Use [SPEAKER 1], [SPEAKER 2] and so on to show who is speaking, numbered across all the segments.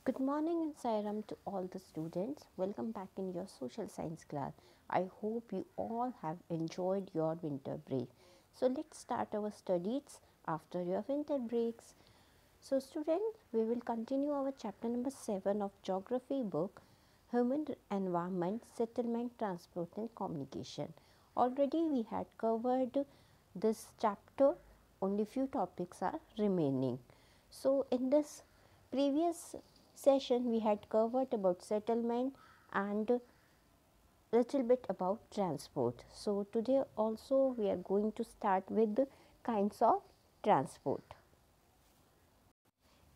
[SPEAKER 1] Good morning and Sairam to all the students. Welcome back in your social science class. I hope you all have enjoyed your winter break. So let's start our studies after your winter breaks. So students, we will continue our chapter number 7 of geography book, Human Environment, Settlement, Transport and Communication. Already we had covered this chapter, only few topics are remaining. So in this previous session we had covered about settlement and little bit about transport. So today also we are going to start with the kinds of transport.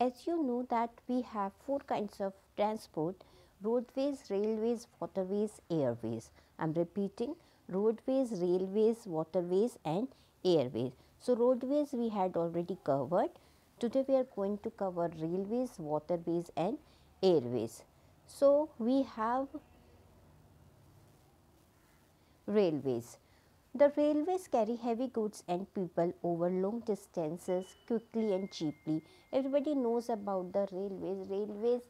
[SPEAKER 1] As you know that we have four kinds of transport: roadways, railways, waterways, airways. I am repeating: roadways, railways, waterways and airways. So roadways we had already covered. Today we are going to cover railways, waterways and airways. So we have railways. The railways carry heavy goods and people over long distances quickly and cheaply. Everybody knows about the railways.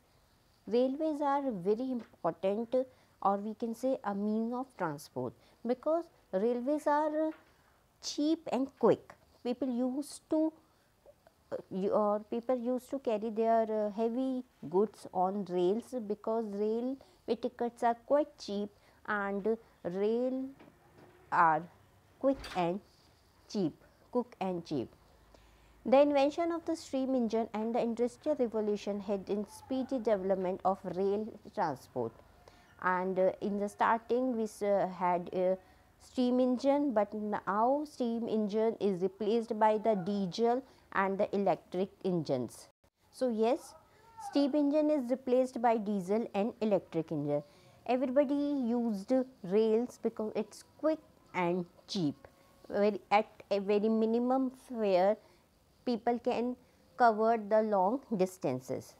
[SPEAKER 1] Railways are very important, or we can say a means of transport, because railways are cheap and quick. People used to people used to carry their heavy goods on rails, because railway tickets are quite cheap and rail are quick and cheap, quick and cheap. The invention of the steam engine and the industrial revolution had in speedy development of rail transport. And in the starting we had a steam engine, but now steam engine is replaced by the diesel and the electric engines. So yes, steam engine is replaced by diesel and electric engine. Everybody used rails because it's quick and cheap. At a very minimum fare, people can cover the long distances.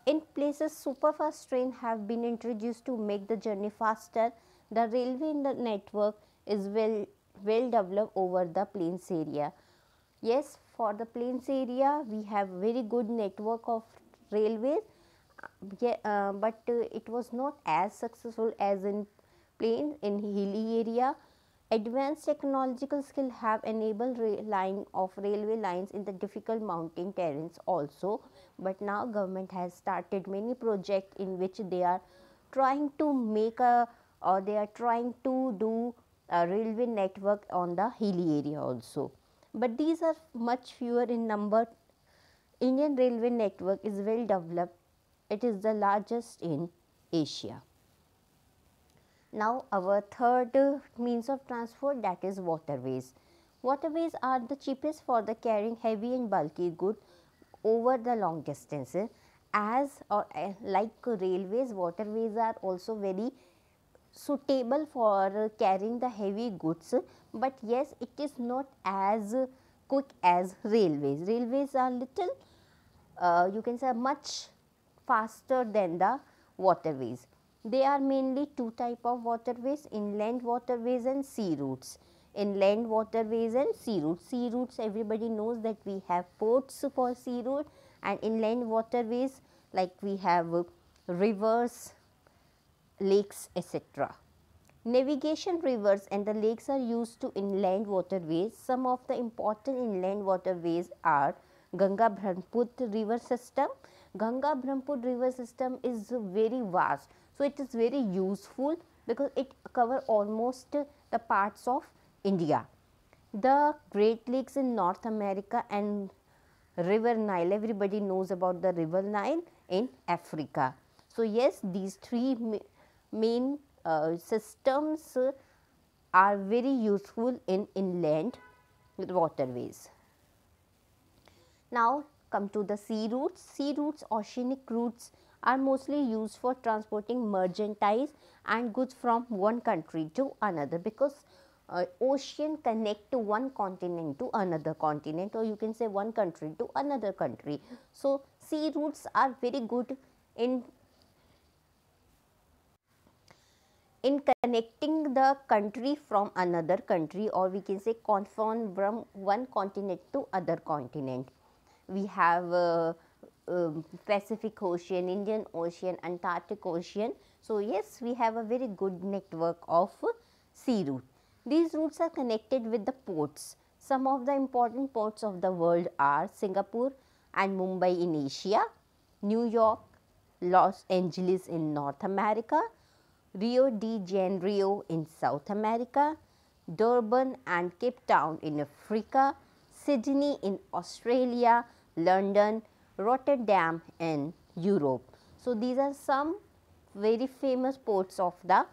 [SPEAKER 1] In places, superfast trains have been introduced to make the journey faster. The railway in the network is well developed over the plains area. Yes, for the plains area, we have very good network of railways, but it was not as successful as in plain in hilly area. Advanced technological skill have enabled line of railway lines in the difficult mountain terrains also, but now government has started many projects in which they are trying to make a, or they are trying to do a railway network on the hilly area also, but these are much fewer in number. Indian railway network is well developed. It is the largest in Asia. Now our third means of transport, that is waterways. Waterways are the cheapest for the carrying heavy and bulky goods over the long distances. As or like railways, waterways are also very suitable for carrying the heavy goods, but yes, it is not as quick as railways. Railways are little, you can say, much faster than the waterways. They are mainly two type of waterways: inland waterways and sea routes. Inland waterways and sea routes. Sea routes, everybody knows that we have ports for sea route, and inland waterways like we have rivers, lakes, etc. Navigation rivers and the lakes are used to inland waterways. Some of the important inland waterways are Ganga Brahmaputra river system. Ganga Brahmaputra river system is very vast, so it is very useful because it covers almost the parts of India. The Great Lakes in North America and river Nile, everybody knows about the river Nile in Africa. So yes, these three main systems are very useful in inland waterways. Now come to the sea routes. Sea routes, oceanic routes, are mostly used for transporting merchandise and goods from one country to another, because ocean connect to one continent to another continent, or you can say one country to another country. So sea routes are very good in connecting the country from another country, or we can say from one continent to other continent. We have Pacific Ocean, Indian Ocean, Antarctic Ocean. So, yes, we have a very good network of sea route. These routes are connected with the ports. Some of the important ports of the world are Singapore and Mumbai in Asia, New York, Los Angeles in North America, Rio de Janeiro in South America, Durban and Cape Town in Africa, Sydney in Australia, London, Rotterdam in Europe. So, these are some very famous ports of the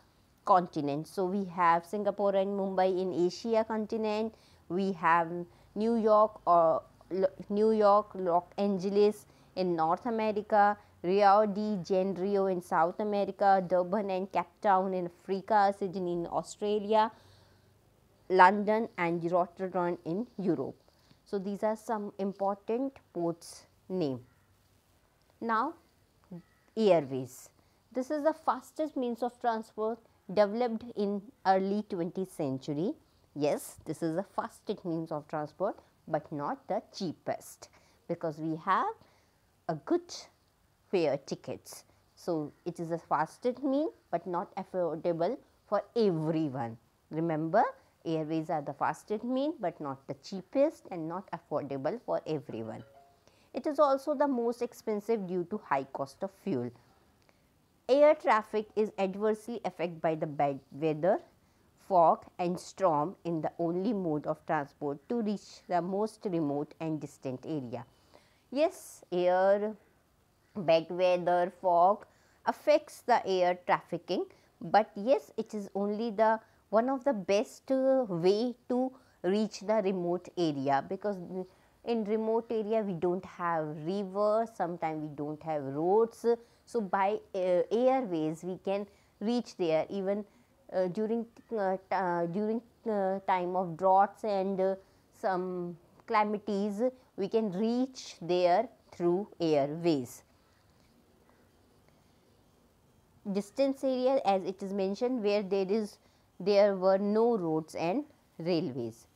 [SPEAKER 1] continent. So, we have Singapore and Mumbai in Asia continent, we have New York or Los Angeles in North America, Rio de Janeiro in South America, Durban and Cape Town in Africa, Sydney in Australia, London and Rotterdam in Europe. So, these are some important ports name. Now, airways. This is the fastest means of transport developed in early 20th century. Yes, this is the fastest means of transport, but not the cheapest, because we have a good fare tickets. So, it is the fastest mean, but not affordable for everyone. Remember, airways are the fastest mean, but not the cheapest and not affordable for everyone. It is also the most expensive due to high cost of fuel. Air traffic is adversely affected by the bad weather, fog and storm in the only mode of transport to reach the most remote and distant area. Yes, bad weather, fog affects the air trafficking, but yes, it is only the one of the best way to reach the remote area, because in remote area we don't have rivers, sometimes we don't have roads. So, by airways we can reach there even during time of droughts and some calamities, we can reach there through airways. Distance area, as it is mentioned, where there were no roads and railways.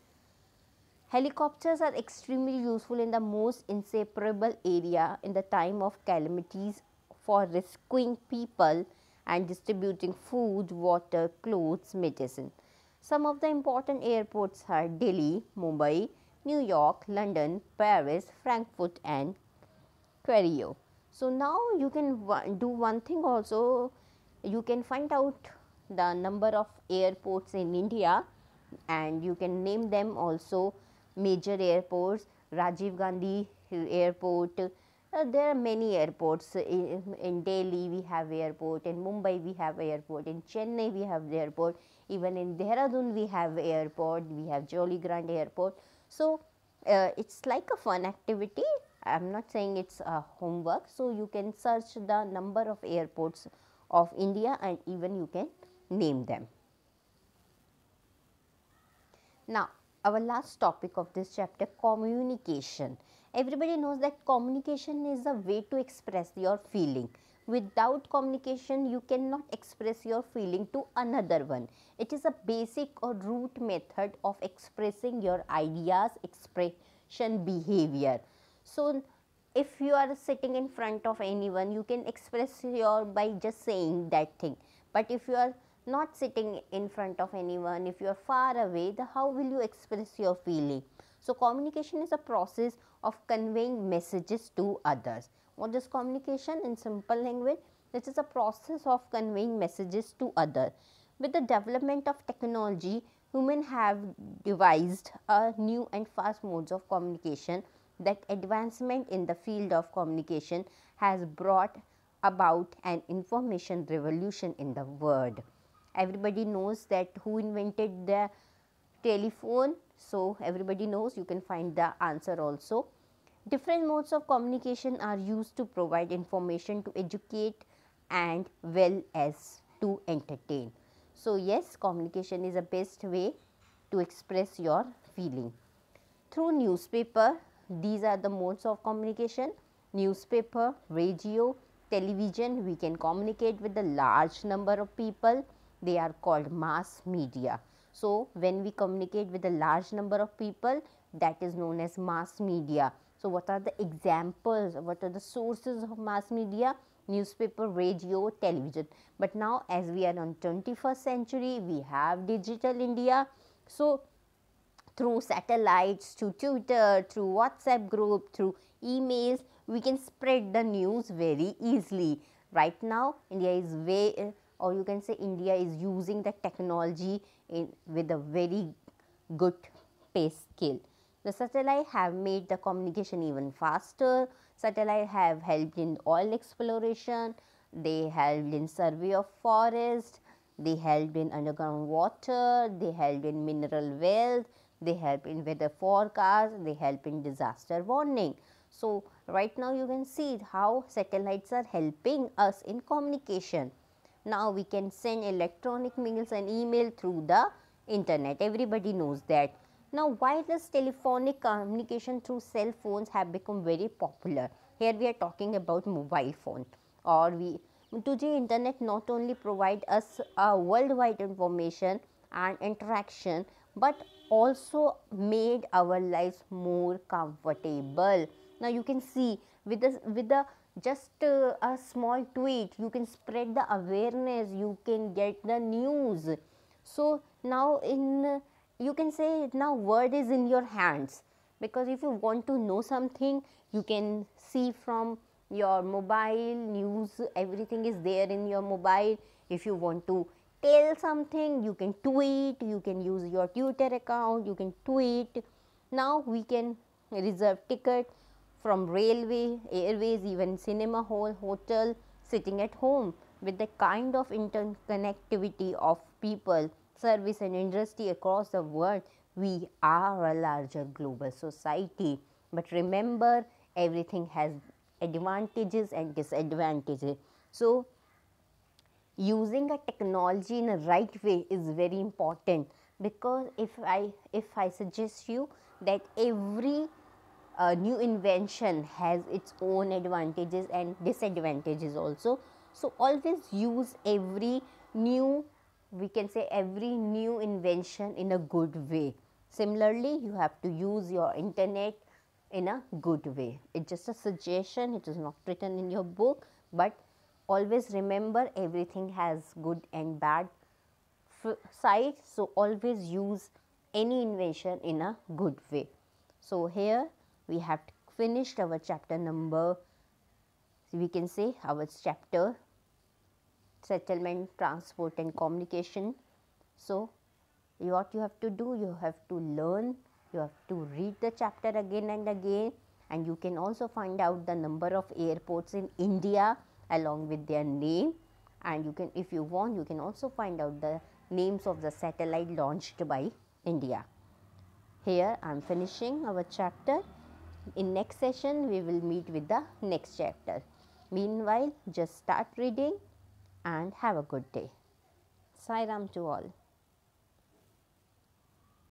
[SPEAKER 1] Helicopters are extremely useful in the most inseparable area in the time of calamities for rescuing people and distributing food, water, clothes, medicine. Some of the important airports are Delhi, Mumbai, New York, London, Paris, Frankfurt and Cairo. So, now you can do one thing also, you can find out the number of airports in India and you can name them also. Major airports, Rajiv Gandhi Airport, there are many airports. In Delhi we have airport, in Mumbai we have airport, in Chennai we have the airport, even in Dehradun we have airport, we have Jolly Grant Airport. So, it's like a fun activity, I am not saying it's a homework. So, you can search the number of airports of India and even you can name them. Now, our last topic of this chapter, communication. Everybody knows that communication is a way to express your feeling. Without communication, you cannot express your feeling to another one. It is a basic or root method of expressing your ideas, expression, behavior. So, if you are sitting in front of anyone, you can express your by just saying that thing. But if you are not sitting in front of anyone, if you are far away, how will you express your feeling? So, communication is a process of conveying messages to others. What is communication in simple language? This is a process of conveying messages to others. With the development of technology, humans have devised a new and fast modes of communication. That advancement in the field of communication has brought about an information revolution in the world. Everybody knows that who invented the telephone. So, everybody knows, you can find the answer also. Different modes of communication are used to provide information, to educate and well as to entertain. So, yes, communication is the best way to express your feeling. Through newspaper, these are the modes of communication: newspaper, radio, television. We can communicate with a large number of people. They are called mass media. So, when we communicate with a large number of people, that is known as mass media. So what are the examples, what are the sources of mass media? Newspaper, radio, television. But now as we are on 21st century, we have digital India. So through satellites, through Twitter, through WhatsApp group, through emails, we can spread the news very easily. Right now, India is or you can say India is using the technology with a very good pace scale. The satellite have made the communication even faster. Satellite have helped in oil exploration. They helped in survey of forest. They helped in underground water. They helped in mineral wealth. They help in weather forecast. They help in disaster warning. So right now you can see how satellites are helping us in communication. Now we can send electronic mails and email through the internet. Everybody knows that. Now wireless telephonic communication through cell phones have become very popular. Here we are talking about mobile phone, or today internet not only provide us a worldwide information and interaction, but also made our lives more comfortable. Now you can see with the just a small tweet, you can spread the awareness, you can get the news. So now you can say now word is in your hands, because if you want to know something, you can see from your mobile news, everything is there in your mobile. If you want to tell something, you can tweet, you can use your Twitter account, you can tweet. Now we can reserve ticket from railway, airways, even cinema hall, hotel, sitting at home. With the kind of interconnectivity of people, service and industry across the world, we are a larger global society. But remember, everything has advantages and disadvantages. So using a technology in a right way is very important, because if I suggest you that every new invention has its own advantages and disadvantages also. So always use every new, we can say every new invention in a good way. Similarly, you have to use your internet in a good way. It's just a suggestion, it is not written in your book, but always remember everything has good and bad side. So always use any invention in a good way. So here we have finished our chapter number, we can say our chapter settlement, transport and communication. So what you have to do, you have to learn, you have to read the chapter again and again, and you can also find out the number of airports in India along with their name, and you can, if you want, you can also find out the names of the satellite launched by India. Here I am finishing our chapter. In next session we will meet with the next chapter. Meanwhile, just start reading and have a good day. Sai Ram to all.